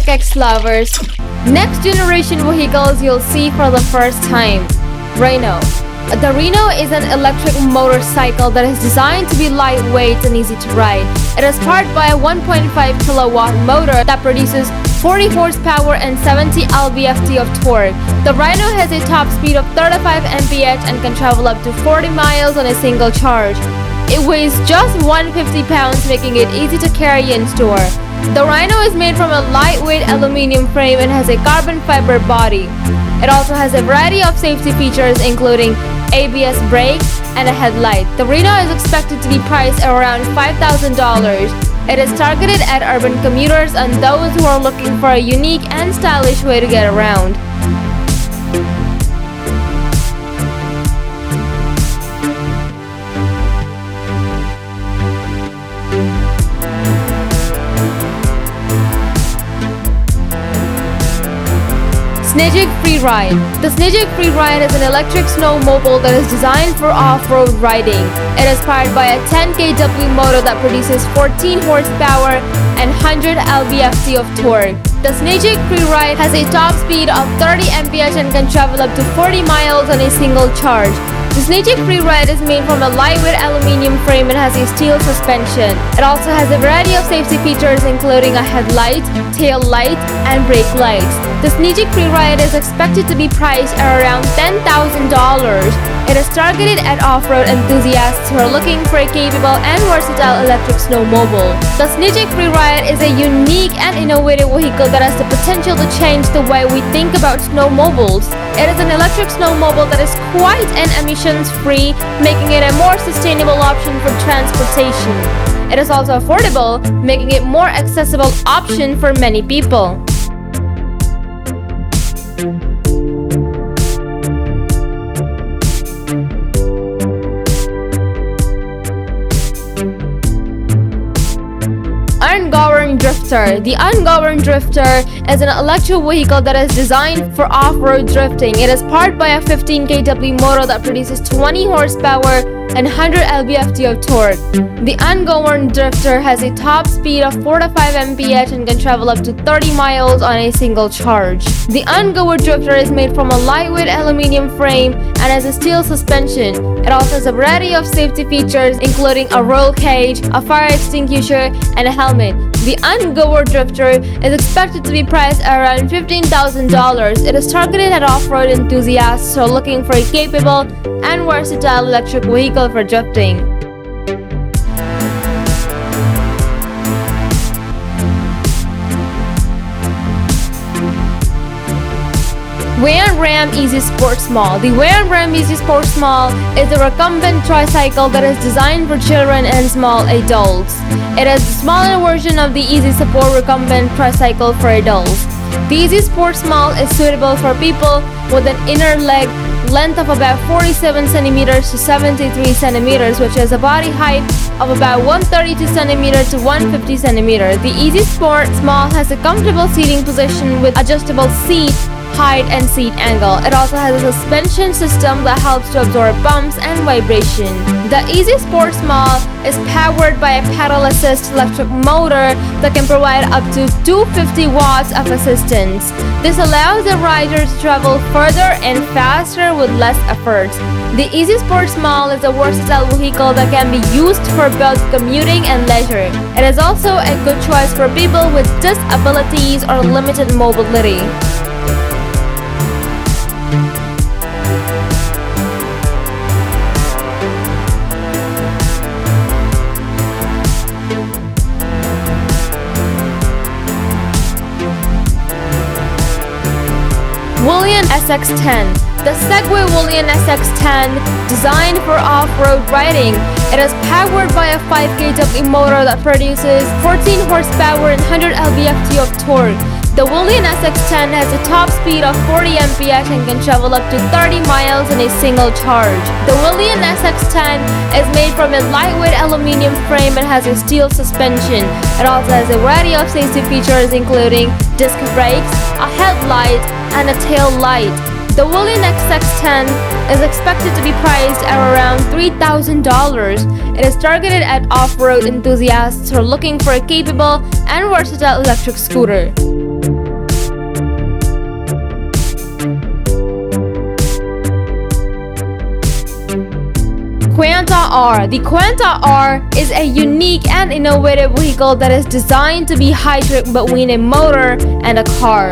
Xlovers. Next generation vehicles you'll see for the first time. RYNO. The RYNO is an electric motorcycle that is designed to be lightweight and easy to ride. It is powered by a 1.5 kilowatt motor that produces 40 horsepower and 70 lb-ft of torque. The RYNO has a top speed of 35 mph and can travel up to 40 miles on a single charge. It weighs just 150 pounds, making it easy to carry and store. The RYNO is made from a lightweight aluminum frame and has a carbon fiber body. It also has a variety of safety features including ABS brake and a headlight. The RYNO is expected to be priced at around $5,000. It is targeted at urban commuters and those who are looking for a unique and stylish way to get around. Sniejik Freeride. The Sniejik Freeride is an electric snowmobile that is designed for off-road riding. It is powered by a 10 kW motor that produces 14 horsepower and 100 lb-ft of torque. The Sniejik Freeride has a top speed of 30 mph and can travel up to 40 miles on a single charge. The Sniejik Freeride is made from a lightweight aluminum frame and has a steel suspension. It also has a variety of safety features including a headlight, tail light, and brake lights. The Sniejik Freeride is expected to be priced at around $10,000. It is targeted at off-road enthusiasts who are looking for a capable and versatile electric snowmobile. The Sniejik Freeride is a unique and innovative vehicle that has the potential to change the way we think about snowmobiles. It is an electric snowmobile that is quite an emissions-free, making it a more sustainable option for transportation. It is also affordable, making it a more accessible option for many people. Ungoverned Drifter. The Ungoverned Drifter is an electric vehicle that is designed for off-road drifting. It is powered by a 15 kW motor that produces 20 horsepower and 100 lb-ft of torque. The Ungoverned Drifter has a top speed of 4 to 5 mph and can travel up to 30 miles on a single charge. The Ungoverned Drifter is made from a lightweight aluminum frame and has a steel suspension. It also has a variety of safety features including a roll cage, a fire extinguisher, and a helmet. The Ungoverned Drifter is expected to be priced at around $15,000. It is targeted at off-road enthusiasts who are looking for a capable and versatile electric vehicle for drifting. Raam Easy Sport Small. The Raam Easy Sport Small is a recumbent tricycle that is designed for children and small adults. It is the smaller version of the Easy Support recumbent tricycle for adults. The Easy Sport Small is suitable for people with an inner leg length of about 47 centimeters to 73 centimeters, which is a body height of about 132 centimeters to 150 centimeters. The Easy Sport Small has a comfortable seating position with adjustable seat height and seat angle. It also has a suspension system that helps to absorb bumps and vibration. The Easy Sport Small is powered by a pedal assist electric motor that can provide up to 250 watts of assistance. This allows the rider to travel further and faster with less effort. The Easy Sport Small is a versatile vehicle that can be used for both commuting and leisure. It is also a good choice for people with disabilities or limited mobility. SX10. The Segway Willian SX10, designed for off-road riding. It is powered by a 5 kW motor that produces 14 horsepower and 100 lb-ft of torque. The Willian SX10 has a top speed of 40 mph and can travel up to 30 miles in a single charge. The Willian SX10 is made from a lightweight aluminum frame and has a steel suspension. It also has a variety of safety features including disc brakes, a headlight, and a tail light. The Willian SX10 is expected to be priced at around $3,000. It is targeted at off-road enthusiasts who are looking for a capable and versatile electric scooter. Quanta R. The Quanta R is a unique and innovative vehicle that is designed to be hybrid between a motor and a car.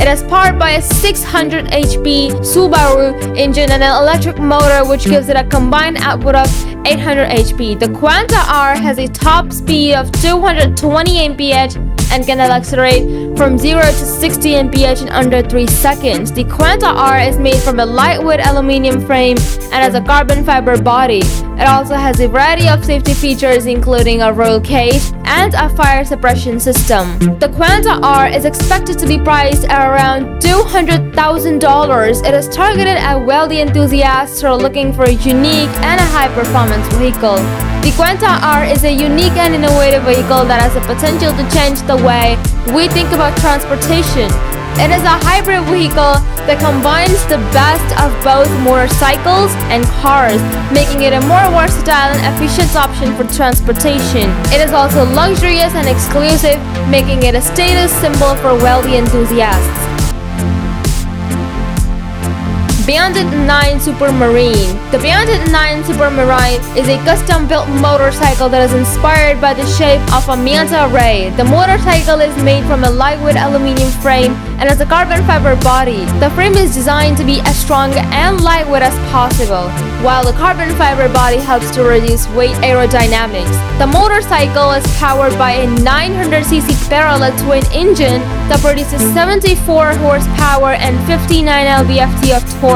It is powered by a 600 HP Subaru engine and an electric motor, which gives it a combined output of 800 HP. The Quanta R has a top speed of 220 mph and can accelerate from 0 to 60 mph in under 3 seconds. The Quanta R is made from a lightweight aluminum frame and has a carbon fiber body. It also has a variety of safety features, including a roll cage and a fire suppression system. The Quanta R is expected to be priced at around $200,000. It is targeted at wealthy enthusiasts who are looking for a unique and a high-performance vehicle. The Quanta R is a unique and innovative vehicle that has the potential to change the way we think about transportation. It is a hybrid vehicle that combines the best of both motorcycles and cars, making it a more versatile and efficient option for transportation. It is also luxurious and exclusive, making it a status symbol for wealthy enthusiasts. Bandit9 Supermarine. The Bandit9 Supermarine is a custom-built motorcycle that is inspired by the shape of a manta ray. The motorcycle is made from a lightweight aluminum frame and has a carbon fiber body. The frame is designed to be as strong and lightweight as possible, while the carbon fiber body helps to reduce weight aerodynamics. The motorcycle is powered by a 900cc parallel twin engine that produces 74 horsepower and 59 lb-ft of torque.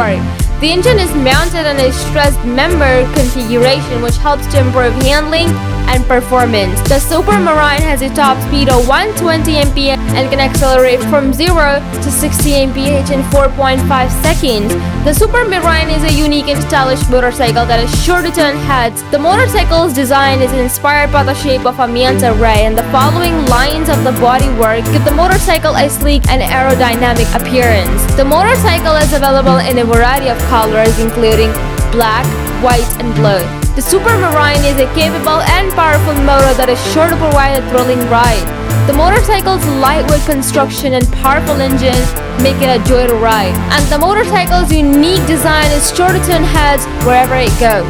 The engine is mounted on a stressed member configuration, which helps to improve handling and performance. The Supermarine has a top speed of 120 mph and can accelerate from 0 to 60 mph in 4.5 seconds. The Supermarine is a unique and stylish motorcycle that is sure to turn heads. The motorcycle's design is inspired by the shape of a manta ray, and the following lines of the bodywork give the motorcycle a sleek and aerodynamic appearance. The motorcycle is available in a variety of colors, including black, white, and blue. The Supermarine is a capable and powerful motor that is sure to provide a thrilling ride. The motorcycle's lightweight construction and powerful engine make it a joy to ride, and the motorcycle's unique design is sure to turn heads wherever it goes.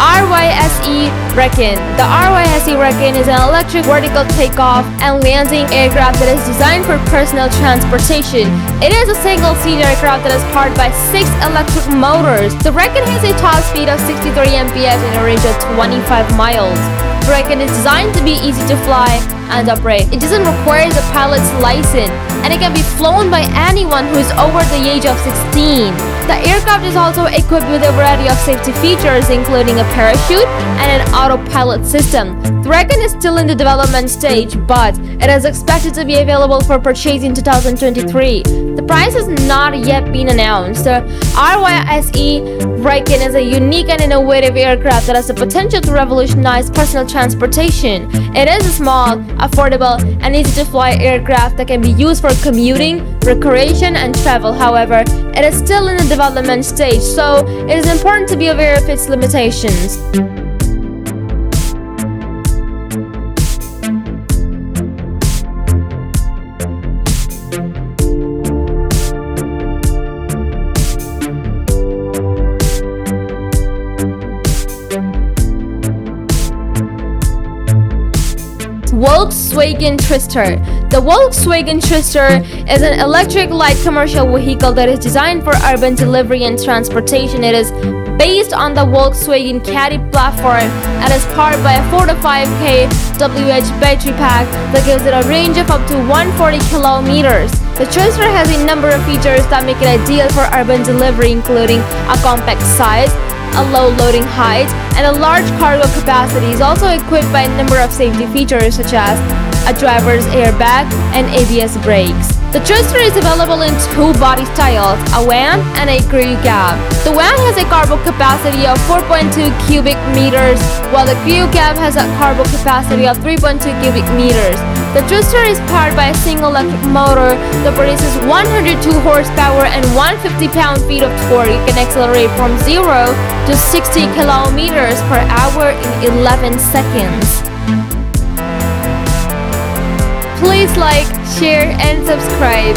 RYSE RECON. The RYSE RECON is an electric vertical takeoff and landing aircraft that is designed for personal transportation. It is a single-seat aircraft that is powered by 6 electric motors. The RECON has a top speed of 63 mph and a range of 25 miles. The RECON is designed to be easy to fly and operate. It doesn't require the pilot's license, and it can be flown by anyone who is over the age of 16. The aircraft is also equipped with a variety of safety features, including a parachute and an autopilot system. The RECON is still in the development stage, but it is expected to be available for purchase in 2023. The price has not yet been announced. The RYSE RECON is a unique and innovative aircraft that has the potential to revolutionize personal transportation. It is a small, affordable, and easy-to-fly aircraft that can be used for commuting, recreation, and travel. However, it is still in the development stage, so it is important to be aware of its limitations. Volkswagen Tristar. The Volkswagen Tristar is an electric light commercial vehicle that is designed for urban delivery and transportation. It is based on the Volkswagen Caddy platform and is powered by a 4 to 5 kWh battery pack that gives it a range of up to 140 kilometers. The Tristar has a number of features that make it ideal for urban delivery, including a compact size, a low loading height, and a large cargo capacity. Is also equipped by a number of safety features such as a driver's airbag and ABS brakes. The Tristar is available in 2 body styles, a van and a crew cab. The van has a cargo capacity of 4.2 cubic meters, while the crew cab has a cargo capacity of 3.2 cubic meters. The Tristar is powered by a single electric motor that produces 102 horsepower and 150 pound-feet of torque. It can accelerate from 0 to 60 kilometers per hour in 11 seconds. Please like, share, and subscribe.